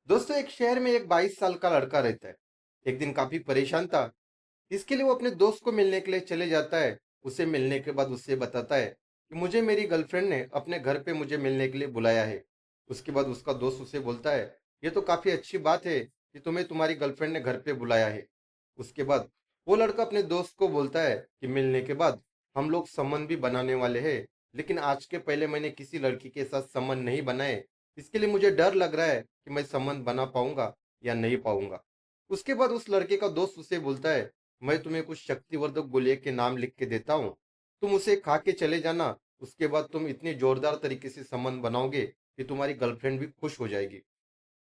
दोस्तों, एक शहर में एक 22 साल का लड़का रहता है। एक दिन काफी परेशान था। इसके लिए वो अपने दोस्त को मिलने के लिए चले जाता है। उसे मिलने के बाद उससे बताता है कि मुझे मेरी गर्लफ्रेंड ने अपने घर पे मुझे मिलने के लिए बुलाया है। उसके बाद उसका दोस्त उसे बोलता है, ये तो काफी अच्छी बात है कि तुम्हें तुम्हारी गर्लफ्रेंड ने घर पे बुलाया है। उसके बाद वो लड़का अपने दोस्त को बोलता है कि मिलने के बाद हम लोग संबंध भी बनाने वाले हैं, लेकिन आज के पहले मैंने किसी लड़की के साथ संबंध नहीं बनाए। इसके लिए मुझे डर लग रहा है कि मैं संबंध बना पाऊंगा या नहीं पाऊंगा। उसके बाद उस लड़के का दोस्त उसे बोलता है, मैं तुम्हें कुछ शक्तिवर्धक गोलियों के नाम लिख के देता हूँ, तुम उसे खा के चले जाना। उसके बाद तुम इतने जोरदार तरीके से संबंध बनाओगे कि तुम्हारी गर्लफ्रेंड भी खुश हो जाएगी।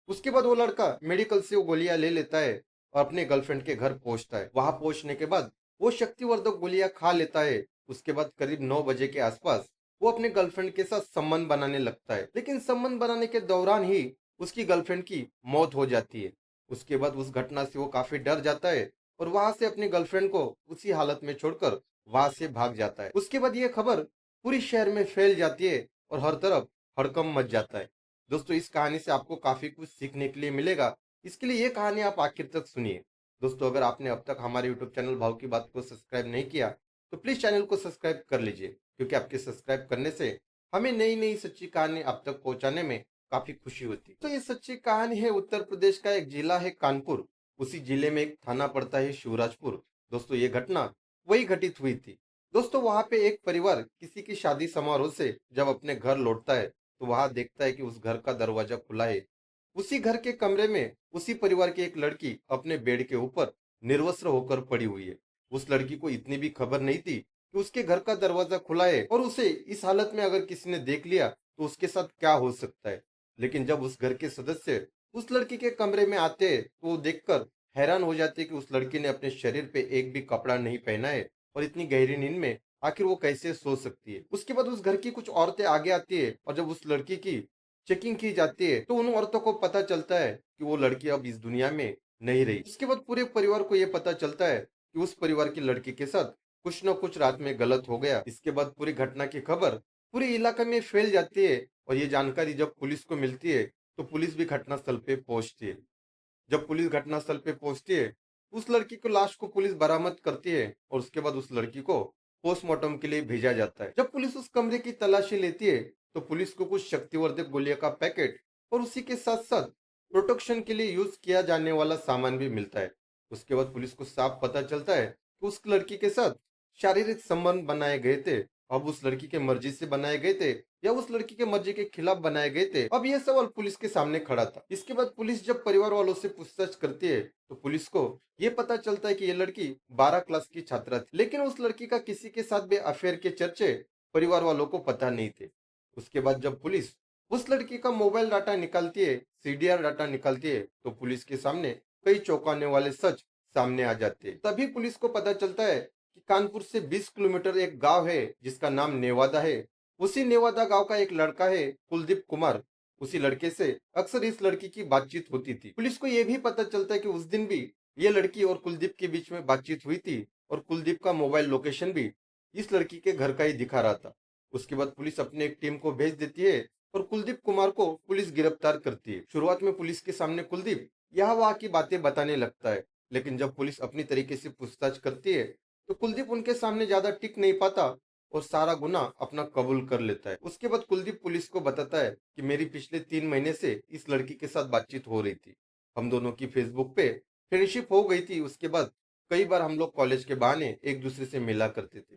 उसके बाद वो लड़का मेडिकल से वो गोलियां ले लेता है और अपने गर्लफ्रेंड के घर पहुंचता है। वहां पहुंचने के बाद वो शक्तिवर्धक गोलियां खा लेता है। उसके बाद करीब 9 बजे के आसपास वो अपने गर्लफ्रेंड के साथ संबंध बनाने लगता है, लेकिन संबंध बनाने के दौरान ही उसकी गर्लफ्रेंड की मौत हो जाती है। उसके बाद उस घटना से वो काफी डर जाता है और वहां से अपनी गर्लफ्रेंड को उसी हालत में छोड़कर वहां से भाग जाता है। उसके बाद ये खबर पूरी शहर में फैल जाती है और हर तरफ हड़कंप मच जाता है। दोस्तों, इस कहानी से आपको काफी कुछ सीखने के लिए मिलेगा। इसके लिए ये कहानी आप आखिर तक सुनिए। दोस्तों, अगर आपने अब तक हमारे यूट्यूब चैनल भाव की बात को सब्सक्राइब नहीं किया तो प्लीज चैनल को सब्सक्राइब कर लीजिए, क्योंकि आपके सब्सक्राइब करने से हमें नई नई सच्ची कहानी आप तक पहुंचाने में काफी खुशी होती है। तो ये सच्ची कहानी है उत्तर प्रदेश का एक जिला है कानपुर। उसी जिले में एक थाना पड़ता है शिवराजपुर। दोस्तों, ये घटना वही घटित हुई थी। दोस्तों, वहां पे एक परिवार किसी की शादी समारोह से जब अपने घर लौटता है तो वहां देखता है कि उस घर का दरवाजा खुला है। उसी घर के कमरे में उसी परिवार की एक लड़की अपने बेड के ऊपर निर्वस्त्र होकर पड़ी हुई है। उस लड़की को इतनी भी खबर नहीं थी कि उसके घर का दरवाजा खुला है और उसे इस हालत में अगर किसी ने देख लिया तो उसके साथ क्या हो सकता है। लेकिन जब उस घर के सदस्य उस लड़की के कमरे में आते हैं तो वो देखकर हैरान हो जाते हैं कि उस लड़की ने अपने शरीर पे एक भी कपड़ा नहीं पहना है और इतनी गहरी नींद में आखिर वो कैसे सो सकती है। उसके बाद उस घर की कुछ औरतें आगे आती है और जब उस लड़की की चेकिंग की जाती है तो उन औरतों को पता चलता है कि वो लड़की अब इस दुनिया में नहीं रही। उसके बाद पूरे परिवार को यह पता चलता है कि उस परिवार की लड़की के साथ कुछ न कुछ रात में गलत हो गया। इसके बाद पूरी घटना की खबर पूरे इलाके में फैल जाती है और ये जानकारी जब पुलिस को मिलती है तो पुलिस भी घटनास्थल पे पहुंचती है। जब पुलिस घटनास्थल पे पहुंचती है, उस लड़की को लाश को पुलिस बरामद करती है और उसके बाद उस लड़की को पोस्टमार्टम के लिए भेजा जाता है। जब पुलिस उस कमरे की तलाशी लेती है तो पुलिस को कुछ शक्तिवर्धक गोलियों का पैकेट और उसी के साथ साथ प्रोटेक्शन के लिए यूज किया जाने वाला सामान भी मिलता है। उसके बाद पुलिस को साफ पता चलता है कि उस लड़की के साथ शारीरिक संबंध बनाए गए थे। अब उस लड़की के मर्जी से बनाए गए थे या उस लड़की के मर्जी के खिलाफ बनाए गए थे, अब यह सवाल पुलिस के सामने खड़ा था। इसके बाद पुलिस जब परिवार वालों से पूछताछ करती है तो पुलिस को यह पता चलता है कि यह लड़की 12 क्लास की छात्रा थी, लेकिन उस लड़की का किसी के साथ भी अफेयर के चर्चे परिवार वालों को पता नहीं थे। उसके बाद जब पुलिस उस लड़की का मोबाइल डाटा निकालती है, सीडीआर डाटा निकालती है, तो पुलिस के सामने कई चौंकाने वाले सच सामने आ जाते हैं। तभी पुलिस को पता चलता है कि कानपुर से 20 किलोमीटर एक गांव है जिसका नाम नेवादा है। उसी नेवादा गांव का एक लड़का है कुलदीप कुमार। उसी लड़के से अक्सर इस लड़की की बातचीत होती थी। पुलिस को यह भी पता चलता है कि उस दिन भी ये लड़की और कुलदीप के बीच में बातचीत हुई थी और कुलदीप का मोबाइल लोकेशन भी इस लड़की के घर का ही दिखा रहा था। उसके बाद पुलिस अपनी एक टीम को भेज देती है और कुलदीप कुमार को पुलिस गिरफ्तार करती है। शुरुआत में पुलिस के सामने कुलदीप यहाँ वहां की बातें बताने लगता है, लेकिन जब पुलिस अपनी तरीके से पूछताछ करती है तो कुलदीप उनके सामने ज्यादा टिक नहीं पाता और सारा गुना अपना कबूल कर लेता है। उसके बाद कुलदीप पुलिस को बताता है कि मेरी पिछले 3 महीने से इस लड़की के साथ बातचीत हो रही थी। हम दोनों की फेसबुक पे फ्रेंडशिप हो गई थी। उसके बाद कई बार हम लोग कॉलेज के बहाने एक दूसरे से मिला करते थे।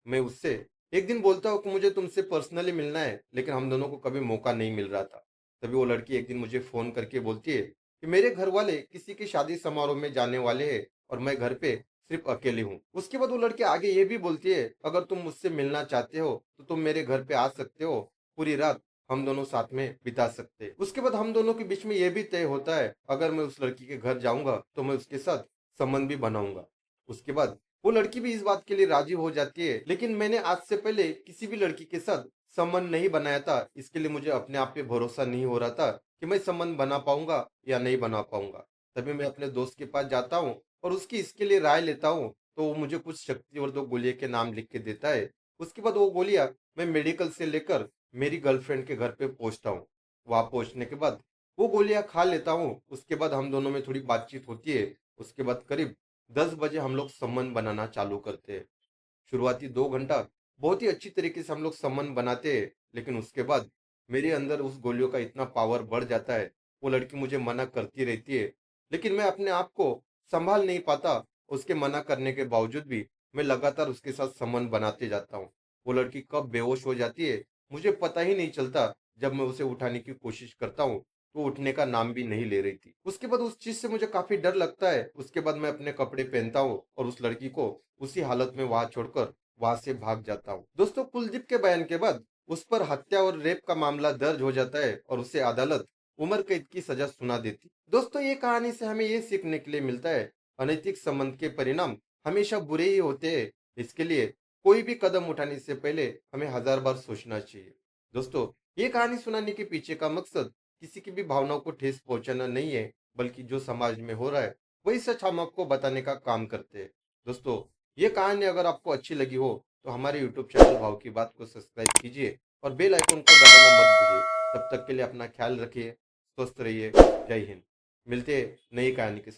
मैं उससे एक दिन बोलता हूँ कि मुझे तुमसे पर्सनली मिलना है, लेकिन हम दोनों को कभी मौका नहीं मिल रहा था। तभी वो लड़की एक दिन मुझे फोन करके बोलती है कि मेरे घर वाले किसी के शादी समारोह में जाने वाले हैं और मैं घर पे सिर्फ अकेली हूँ। उसके बाद वो लड़की आगे ये भी बोलती है, अगर तुम मुझसे मिलना चाहते हो तो तुम मेरे घर पे आ सकते हो, पूरी रात हम दोनों साथ में बिता सकते हैं। उसके बाद हम दोनों के बीच में ये भी तय होता है, अगर मैं उस लड़की के घर जाऊंगा तो मैं उसके साथ संबंध भी बनाऊंगा। उसके बाद वो लड़की भी इस बात के लिए राजी हो जाती है, लेकिन मैंने आज से पहले किसी भी लड़की के साथ संबंध नहीं बनाया था। इसके लिए मुझे अपने आप पे भरोसा नहीं हो रहा था कि मैं संबंध बना पाऊंगा या नहीं बना पाऊंगा। तभी मैं अपने दोस्त के पास जाता हूँ और उसकी इसके लिए राय लेता हूँ, तो वो मुझे कुछ शक्तिवर्धक गोलियों के नाम लिख के देता है। उसके बाद वो गोलियां मैं मेडिकल से लेकर मेरी गर्लफ्रेंड के घर पे पहुंचता हूँ। वहां पहुंचने के बाद वो गोलियां खा लेता हूँ। उसके बाद हम दोनों में थोड़ी बातचीत होती है। उसके बाद करीब 10 बजे हम लोग संबंध बनाना चालू करते हैं। शुरुआती 2 घंटा बहुत ही अच्छी तरीके से हम लोग संबंध बनाते हैं, लेकिन उसके बाद मेरे अंदर उस गोलियों का इतना पावर बढ़ जाता है। वो लड़की मुझे मना करती रहती है, लेकिन मैं अपने आप को संभाल नहीं पाता। उसके मना करने के बावजूद भी मैं लगातार उसके साथ संबंध बनाते जाता हूँ। वो लड़की कब बेहोश हो जाती है मुझे पता ही नहीं चलता। जब मैं उसे उठाने की कोशिश करता हूँ तो उठने का नाम भी नहीं ले रही थी। उसके बाद उस चीज से मुझे काफी डर लगता है। उसके बाद मैं अपने कपड़े पहनता हूँ और उस लड़की को उसी हालत में वहां छोड़कर वहां से भाग जाता हूँ। दोस्तों, कुलदीप के बयान के बाद उस पर हत्या और रेप का मामला दर्ज हो जाता है और उसे अदालत उम्र कैद की सजा सुना देती। दोस्तों, ये कहानी से हमें ये सीखने के लिए मिलता है, अनैतिक संबंध के परिणाम हमेशा बुरे ही होते हैं। इसके लिए कोई भी कदम उठाने से पहले हमें 1000 बार सोचना चाहिए। दोस्तों, ये कहानी सुनाने के पीछे का मकसद किसी की भी भावनाओं को ठेस पहुंचाना नहीं है, बल्कि जो समाज में हो रहा है वही सच हम आपको बताने का काम करते हैं। दोस्तों, ये कहानी अगर आपको अच्छी लगी हो तो हमारे यूट्यूब चैनल भाव की बात को सब्सक्राइब कीजिए और बेल आइकन को दबाना मत भूलिए। तब तक के लिए अपना ख्याल रखिए, स्वस्थ रहिए। जय हिंद। मिलते हैं नई कहानी के साथ।